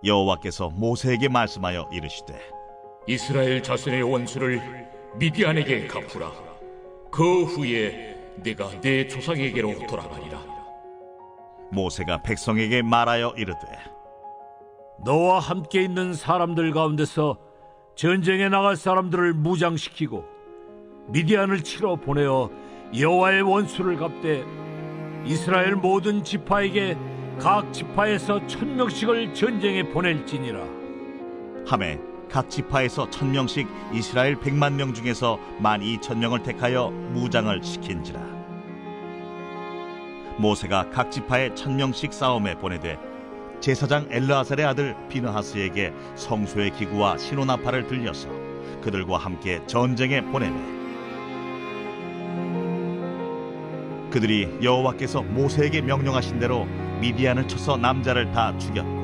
여호와께서 모세에게 말씀하여 이르시되 이스라엘 자손의 원수를 미디안에게 갚으라. 그 후에 내가 내 조상에게로 돌아가리라. 모세가 백성에게 말하여 이르되 너와 함께 있는 사람들 가운데서 전쟁에 나갈 사람들을 무장시키고 미디안을 치러 보내어 여호와의 원수를 갚되 이스라엘 모든 지파에게 각 지파에서 1000명씩을 전쟁에 보낼지니라. 하매 각 지파에서 1000명씩 이스라엘 100만 명 중에서 12,000명을 택하여 무장을 시킨지라. 모세가 각 지파에 1000명씩 싸움에 보내되 제사장 엘르아살의 아들 비느하스에게 성소의 기구와 시노나팔을 들려서 그들과 함께 전쟁에 보내매 그들이 여호와께서 모세에게 명령하신 대로 미디안을 쳐서 남자를 다 죽였고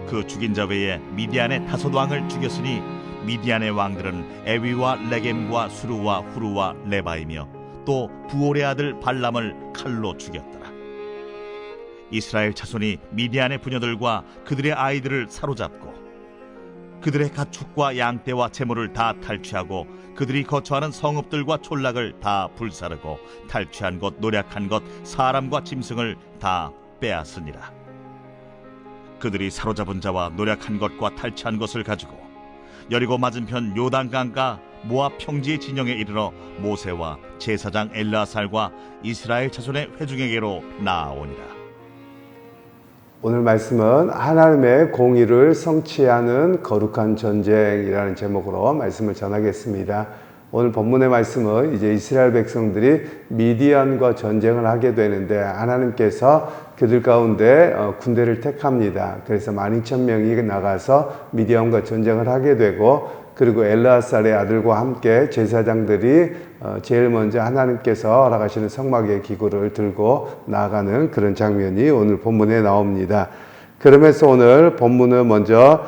그 죽인 자 외에 미디안의 5 왕을 죽였으니 미디안의 왕들은 에위와 레겜과 수르와 후르와 레바이며 또 부올의 아들 발람을 칼로 죽였더라. 이스라엘 자손이 미디안의 부녀들과 그들의 아이들을 사로잡고 그들의 가축과 양떼와 재물을 다 탈취하고 그들이 거처하는 성읍들과 촌락을 다 불사르고 탈취한 것, 노략한 것, 사람과 짐승을 다 빼앗으니라. 그들이 사로잡은 자와 노략한 것과 탈취한 것을 가지고 여리고 맞은편 요단강가 모압 평지의 진영에 이르러 모세와 제사장 엘르아살과 이스라엘 자손의 회중에게로 나아오니라. 오늘 말씀은 하나님의 공의를 성취하는 거룩한 전쟁이라는 제목으로 말씀을 전하겠습니다. 오늘 본문의 말씀은 이제 이스라엘 백성들이 미디안과 전쟁을 하게 되는데 하나님께서 그들 가운데 군대를 택합니다. 그래서 12,000명이 나가서 미디안과 전쟁을 하게 되고 그리고 엘르아살의 아들과 함께 제사장들이 제일 먼저 하나님께서 허락하시는 성막의 기구를 들고 나아가는 그런 장면이 오늘 본문에 나옵니다. 그러면서 오늘 본문은 먼저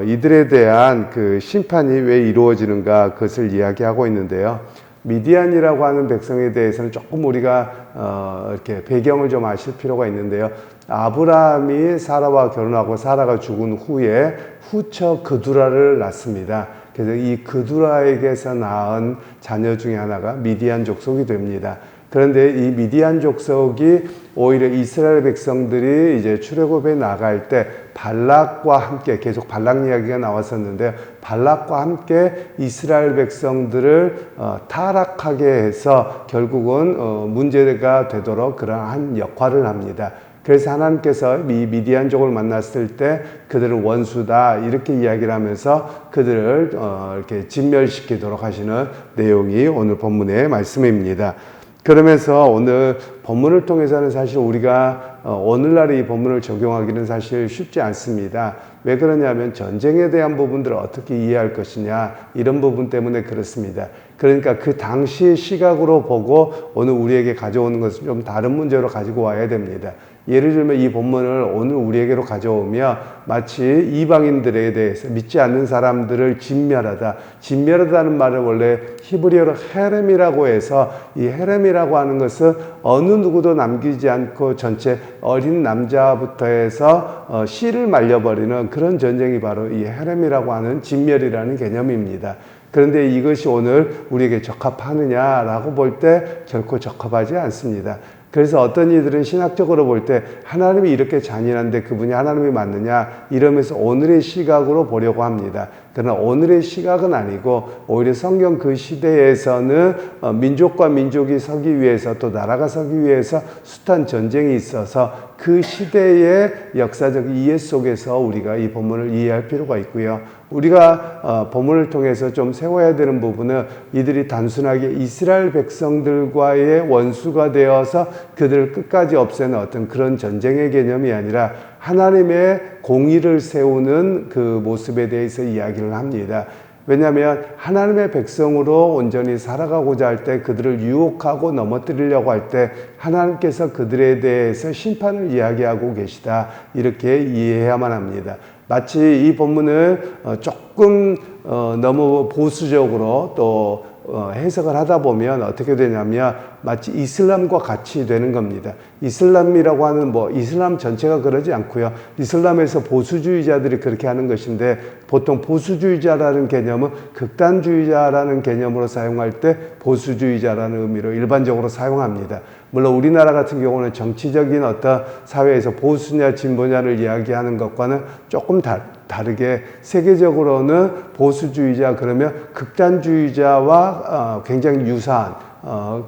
이들에 대한 그 심판이 왜 이루어지는가 그것을 이야기하고 있는데요. 미디안이라고 하는 백성에 대해서는 조금 우리가 이렇게 배경을 좀 아실 필요가 있는데요. 아브라함이 사라와 결혼하고 사라가 죽은 후에 후처 그두라를 낳습니다. 그래서 이 그두라에게서 낳은 자녀 중에 하나가 미디안 족속이 됩니다. 그런데 이 미디안 족속이 오히려 이스라엘 백성들이 이제 출애굽에 나갈 때 발락과 함께 계속 발락 이야기가 나왔었는데 발락과 함께 이스라엘 백성들을 타락하게 해서 결국은 문제가 되도록 그러한 역할을 합니다. 그래서 하나님께서 이 미디안족을 만났을 때 그들을 원수다 이렇게 이야기를 하면서 그들을 이렇게 진멸시키도록 하시는 내용이 오늘 본문의 말씀입니다. 그러면서 오늘 본문을 통해서는 사실 우리가 오늘날의 이 본문을 적용하기는 사실 쉽지 않습니다. 왜 그러냐면 전쟁에 대한 부분들을 어떻게 이해할 것이냐 이런 부분 때문에 그렇습니다. 그러니까 그 당시의 시각으로 보고 오늘 우리에게 가져오는 것은 좀 다른 문제로 가지고 와야 됩니다. 예를 들면 이 본문을 오늘 우리에게로 가져오며 마치 이방인들에 대해서 믿지 않는 사람들을 진멸하다. 진멸하다는 말을 원래 히브리어로 헤렘이라고 해서 이 헤렘이라고 하는 것은 어느 누구도 남기지 않고 전체 어린 남자부터 해서 씨를 말려버리는 그런 전쟁이 바로 이 헤렘이라고 하는 진멸이라는 개념입니다. 그런데 이것이 오늘 우리에게 적합하느냐라고 볼 때 결코 적합하지 않습니다. 그래서 어떤 이들은 신학적으로 볼 때 하나님이 이렇게 잔인한데 그분이 하나님이 맞느냐 이러면서 오늘의 시각으로 보려고 합니다. 그러나 오늘의 시각은 아니고 오히려 성경 그 시대에서는 민족과 민족이 서기 위해서 또 나라가 서기 위해서 숱한 전쟁이 있어서 그 시대의 역사적 이해 속에서 우리가 이 본문을 이해할 필요가 있고요. 우리가 본문을 통해서 좀 세워야 되는 부분은 이들이 단순하게 이스라엘 백성들과의 원수가 되어서 그들을 끝까지 없애는 어떤 그런 전쟁의 개념이 아니라 하나님의 공의를 세우는 그 모습에 대해서 이야기를 합니다. 왜냐하면 하나님의 백성으로 온전히 살아가고자 할 때 그들을 유혹하고 넘어뜨리려고 할 때 하나님께서 그들에 대해서 심판을 이야기하고 계시다 이렇게 이해해야만 합니다. 마치 이 본문을 조금 너무 보수적으로 또 해석을 하다 보면 어떻게 되냐면 마치 이슬람과 같이 되는 겁니다. 이슬람이라고 하는 이슬람 전체가 그러지 않고요. 이슬람에서 보수주의자들이 그렇게 하는 것인데 보통 보수주의자라는 개념은 극단주의자라는 개념으로 사용할 때 보수주의자라는 의미로 일반적으로 사용합니다. 물론 우리나라 같은 경우는 정치적인 어떤 사회에서 보수냐 진보냐를 이야기하는 것과는 조금 다르게 세계적으로는 보수주의자 그러면 극단주의자와 굉장히 유사한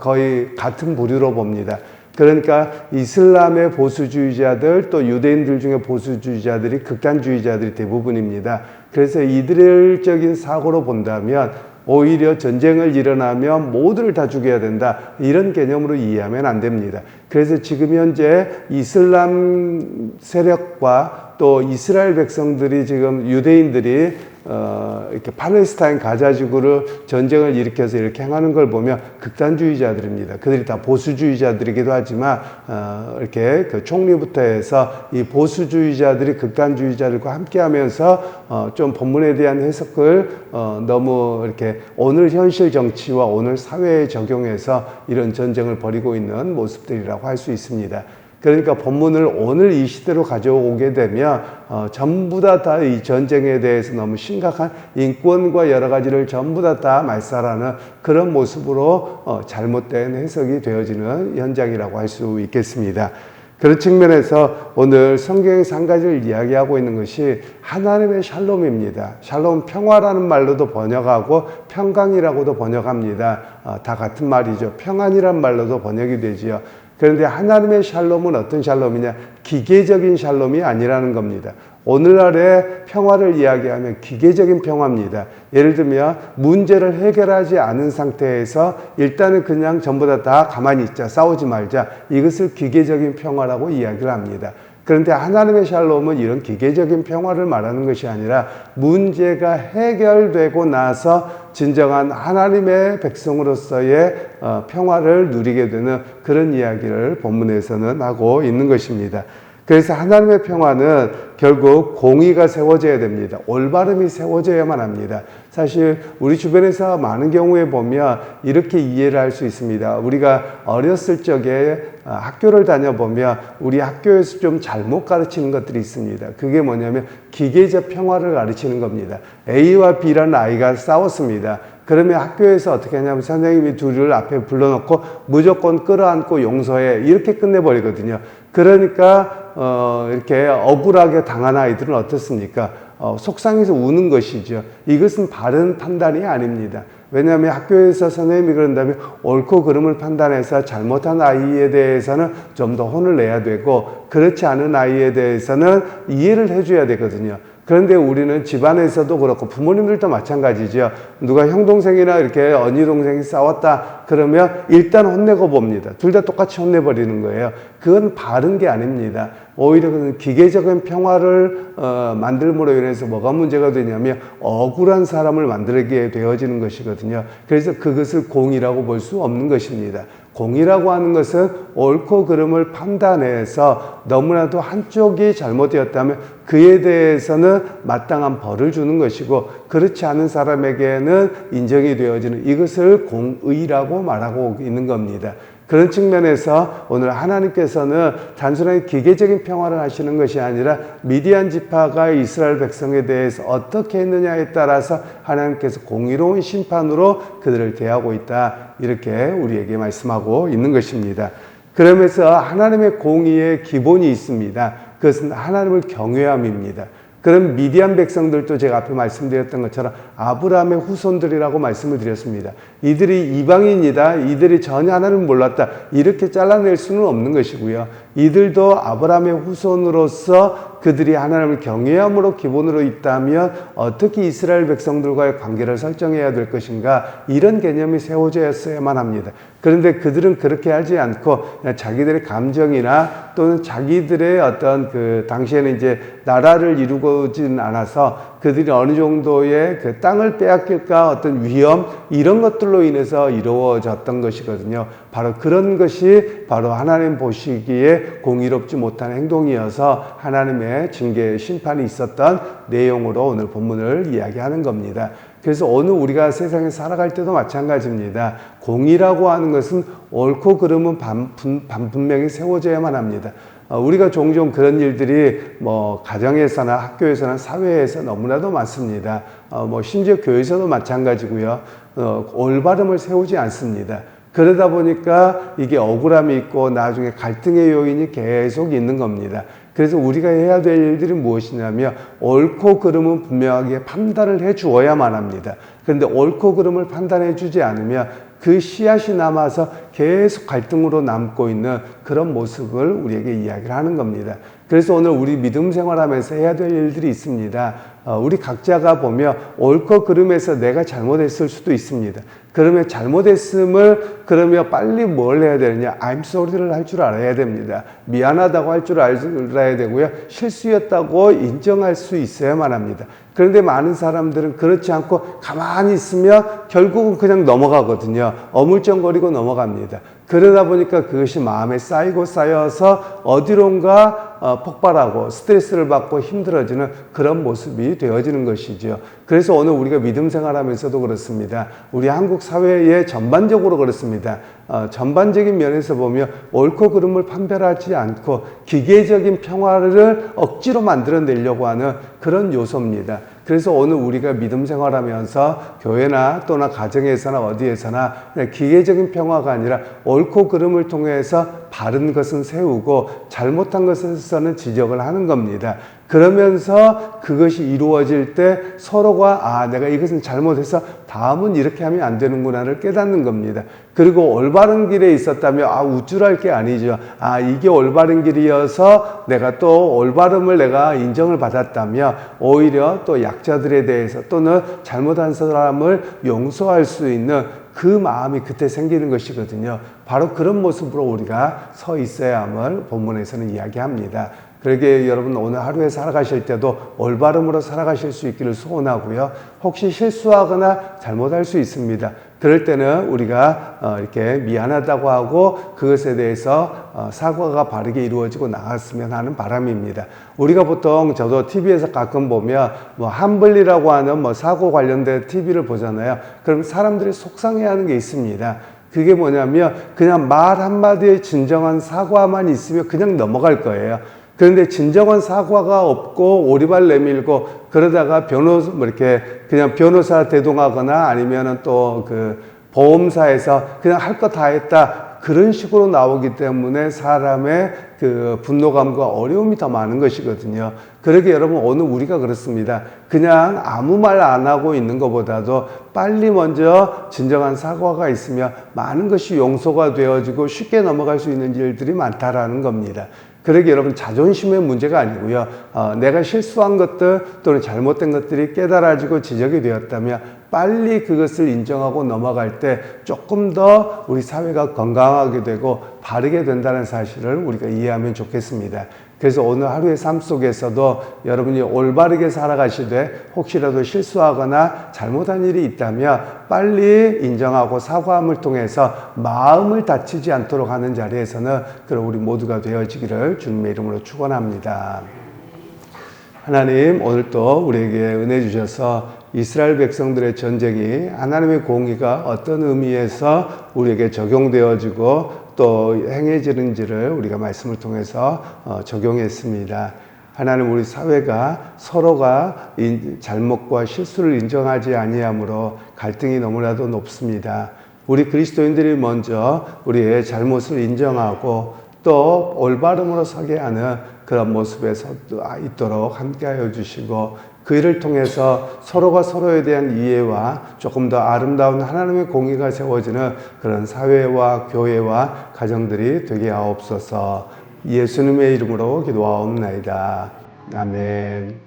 거의 같은 부류로 봅니다. 그러니까 이슬람의 보수주의자들 또 유대인들 중에 보수주의자들이 극단주의자들이 대부분입니다. 그래서 이들적인 사고로 본다면 오히려 전쟁을 일어나면 모두를 다 죽여야 된다 이런 개념으로 이해하면 안 됩니다. 그래서 지금 현재 이슬람 세력과 또 이스라엘 백성들이 지금 유대인들이 이렇게 팔레스타인 가자 지구를 전쟁을 일으켜서 이렇게 행하는 걸 보면 극단주의자들입니다. 그들이 다 보수주의자들이기도 하지만 이렇게 그 총리부터 해서 이 보수주의자들이 극단주의자들과 함께하면서 좀 본문에 대한 해석을 너무 이렇게 오늘 현실 정치와 오늘 사회에 적용해서 이런 전쟁을 벌이고 있는 모습들이라고 할 수 있습니다. 그러니까 본문을 오늘 이 시대로 가져오게 되면 전부 다 이 전쟁에 대해서 너무 심각한 인권과 여러 가지를 전부 다 말살하는 그런 모습으로 잘못된 해석이 되어지는 현장이라고 할 수 있겠습니다. 그런 측면에서 오늘 성경에서 한 가지를 이야기하고 있는 것이 하나님의 샬롬입니다. 샬롬 평화라는 말로도 번역하고 평강이라고도 번역합니다. 다 같은 말이죠. 평안이란 말로도 번역이 되지요. 그런데 하나님의 샬롬은 어떤 샬롬이냐? 기계적인 샬롬이 아니라는 겁니다. 오늘날의 평화를 이야기하면 기계적인 평화입니다. 예를 들면 문제를 해결하지 않은 상태에서 일단은 그냥 전부 다 가만히 있자, 싸우지 말자. 이것을 기계적인 평화라고 이야기를 합니다. 그런데 하나님의 샬롬은 이런 기계적인 평화를 말하는 것이 아니라 문제가 해결되고 나서 진정한 하나님의 백성으로서의 평화를 누리게 되는 그런 이야기를 본문에서는 하고 있는 것입니다. 그래서 하나님의 평화는 결국 공의가 세워져야 됩니다. 올바름이 세워져야만 합니다. 사실 우리 주변에서 많은 경우에 보면 이렇게 이해를 할 수 있습니다. 우리가 어렸을 적에 학교를 다녀보면 우리 학교에서 좀 잘못 가르치는 것들이 있습니다. 그게 뭐냐면 기계적 평화를 가르치는 겁니다. A와 B라는 아이가 싸웠습니다. 그러면 학교에서 어떻게 하냐면 선생님이 둘을 앞에 불러놓고 무조건 끌어안고 용서해 이렇게 끝내버리거든요. 그러니까 이렇게 억울하게 당한 아이들은 어떻습니까? 속상해서 우는 것이죠. 이것은 바른 판단이 아닙니다. 왜냐하면 학교에서 선생님이 그런다면 옳고 그름을 판단해서 잘못한 아이에 대해서는 좀 더 혼을 내야 되고 그렇지 않은 아이에 대해서는 이해를 해줘야 되거든요. 그런데 우리는 집안에서도 그렇고 부모님들도 마찬가지죠. 누가 형 동생이나 이렇게 언니 동생이 싸웠다 그러면 일단 혼내고 봅니다. 둘 다 똑같이 혼내버리는 거예요. 그건 바른 게 아닙니다. 오히려 그는 기계적인 평화를 만들므로 인해서 뭐가 문제가 되냐면 억울한 사람을 만들게 되어지는 것이거든요. 그래서 그것을 공의라고 볼 수 없는 것입니다. 공의라고 하는 것은 옳고 그름을 판단해서 너무나도 한쪽이 잘못되었다면 그에 대해서는 마땅한 벌을 주는 것이고 그렇지 않은 사람에게는 인정이 되어지는 이것을 공의라고 말하고 있는 겁니다. 그런 측면에서 오늘 하나님께서는 단순하게 기계적인 평화를 하시는 것이 아니라 미디안 지파가 이스라엘 백성에 대해서 어떻게 했느냐에 따라서 하나님께서 공의로운 심판으로 그들을 대하고 있다. 이렇게 우리에게 말씀하고 있는 것입니다. 그러면서 하나님의 공의의 기본이 있습니다. 그것은 하나님을 경외함입니다. 그런 미디안 백성들도 제가 앞에 말씀드렸던 것처럼 아브라함의 후손들이라고 말씀을 드렸습니다. 이들이 이방인이다. 이들이 전혀 하나님을 몰랐다. 이렇게 잘라낼 수는 없는 것이고요. 이들도 아브라함의 후손으로서 그들이 하나님을 경외함으로 기본으로 있다면 어떻게 이스라엘 백성들과의 관계를 설정해야 될 것인가 이런 개념이 세워져야만 합니다. 그런데 그들은 그렇게 하지 않고 그냥 자기들의 감정이나 또는 자기들의 어떤 그 당시에는 이제 나라를 이루고진 않아서 그들이 어느 정도의 그 땅을 빼앗길까 어떤 위험 이런 것들로 인해서 이루어졌던 것이거든요. 바로 그런 것이 바로 하나님 보시기에 공의롭지 못한 행동이어서 하나님의 징계 심판이 있었던 내용으로 오늘 본문을 이야기하는 겁니다. 그래서 오늘 우리가 세상에 살아갈 때도 마찬가지입니다. 공의라고 하는 것은 옳고 그름은 분명히 세워져야만 합니다. 우리가 종종 그런 일들이 뭐 가정에서나 학교에서나 사회에서 너무나도 많습니다. 뭐 심지어 교회에서도 마찬가지고요. 올바름을 세우지 않습니다. 그러다 보니까 이게 억울함이 있고 나중에 갈등의 요인이 계속 있는 겁니다. 그래서 우리가 해야 될 일들이 무엇이냐면 옳고 그름은 분명하게 판단을 해 주어야만 합니다. 그런데 옳고 그름을 판단해 주지 않으면 그 씨앗이 남아서 계속 갈등으로 남고 있는 그런 모습을 우리에게 이야기를 하는 겁니다. 그래서 오늘 우리 믿음 생활하면서 해야 될 일들이 있습니다. 우리 각자가 보면 옳고 그름에서 내가 잘못했을 수도 있습니다. 그러면 잘못했음을 그러면 빨리 뭘 해야 되느냐? I'm sorry를 할 줄 알아야 됩니다. 미안하다고 할 줄 알아야 되고요. 실수였다고 인정할 수 있어야만 합니다. 그런데 많은 사람들은 그렇지 않고 가만히 있으면 결국은 그냥 넘어가거든요. 어물쩡거리고 넘어갑니다. 그러다 보니까 그것이 마음에 쌓이고 쌓여서 어디론가 폭발하고 스트레스를 받고 힘들어지는 그런 모습이 되어지는 것이죠. 그래서 오늘 우리가 믿음 생활하면서도 그렇습니다. 우리 한국 사회에 전반적으로 그렇습니다. 전반적인 면에서 보면 옳고 그름을 판별하지 않고 기계적인 평화를 억지로 만들어내려고 하는 그런 요소입니다. 그래서 오늘 우리가 믿음 생활하면서 교회나 또나 가정에서나 어디에서나 기계적인 평화가 아니라 옳고 그름을 통해서 바른 것은 세우고 잘못한 것에서는 지적을 하는 겁니다. 그러면서 그것이 이루어질 때 서로가 내가 이것은 잘못해서 다음은 이렇게 하면 안 되는구나를 깨닫는 겁니다. 그리고 올바른 길에 있었다면 우쭐할 게 아니죠. 이게 올바른 길이어서 내가 또 올바름을 내가 인정을 받았다면 오히려 또 약자들에 대해서 또는 잘못한 사람을 용서할 수 있는 그 마음이 그때 생기는 것이거든요. 바로 그런 모습으로 우리가 서 있어야 함을 본문에서는 이야기합니다. 그러게 여러분 오늘 하루에 살아가실 때도 올바름으로 살아가실 수 있기를 소원하고요. 혹시 실수하거나 잘못할 수 있습니다. 그럴 때는 우리가 이렇게 미안하다고 하고 그것에 대해서 사과가 바르게 이루어지고 나갔으면 하는 바람입니다. 우리가 보통 저도 TV에서 가끔 보면 뭐 함블리라고 하는 뭐 사고 관련된 TV를 보잖아요. 그럼 사람들이 속상해하는 게 있습니다. 그게 뭐냐면 그냥 말 한마디에 진정한 사과만 있으면 그냥 넘어갈 거예요. 그런데 진정한 사과가 없고 오리발 내밀고 그러다가 이렇게 그냥 변호사 대동하거나 아니면은 또 그 보험사에서 그냥 할 거 다 했다. 그런 식으로 나오기 때문에 사람의 그 분노감과 어려움이 더 많은 것이거든요. 그러게 여러분 오늘 우리가 그렇습니다. 그냥 아무 말 안 하고 있는 것보다도 빨리 먼저 진정한 사과가 있으면 많은 것이 용서가 되어지고 쉽게 넘어갈 수 있는 일들이 많다라는 겁니다. 그러게 여러분 자존심의 문제가 아니고요. 내가 실수한 것들 또는 잘못된 것들이 깨달아지고 지적이 되었다면 빨리 그것을 인정하고 넘어갈 때 조금 더 우리 사회가 건강하게 되고 바르게 된다는 사실을 우리가 이해하면 좋겠습니다. 그래서 오늘 하루의 삶 속에서도 여러분이 올바르게 살아가시되 혹시라도 실수하거나 잘못한 일이 있다면 빨리 인정하고 사과함을 통해서 마음을 다치지 않도록 하는 자리에서는 그럼 우리 모두가 되어지기를 주님의 이름으로 축원합니다. 하나님 오늘 또 우리에게 은혜 주셔서 이스라엘 백성들의 전쟁이 하나님의 공의가 어떤 의미에서 우리에게 적용되어지고 또 행해지는지를 우리가 말씀을 통해서 적용했습니다. 하나님 우리 사회가 서로가 잘못과 실수를 인정하지 아니하므로 갈등이 너무나도 높습니다. 우리 그리스도인들이 먼저 우리의 잘못을 인정하고 또 올바름으로 서게 하는 그런 모습에 있도록 함께하여 주시고 그 일을 통해서 서로가 서로에 대한 이해와 조금 더 아름다운 하나님의 공의가 세워지는 그런 사회와 교회와 가정들이 되게 하옵소서. 예수님의 이름으로 기도하옵나이다. 아멘.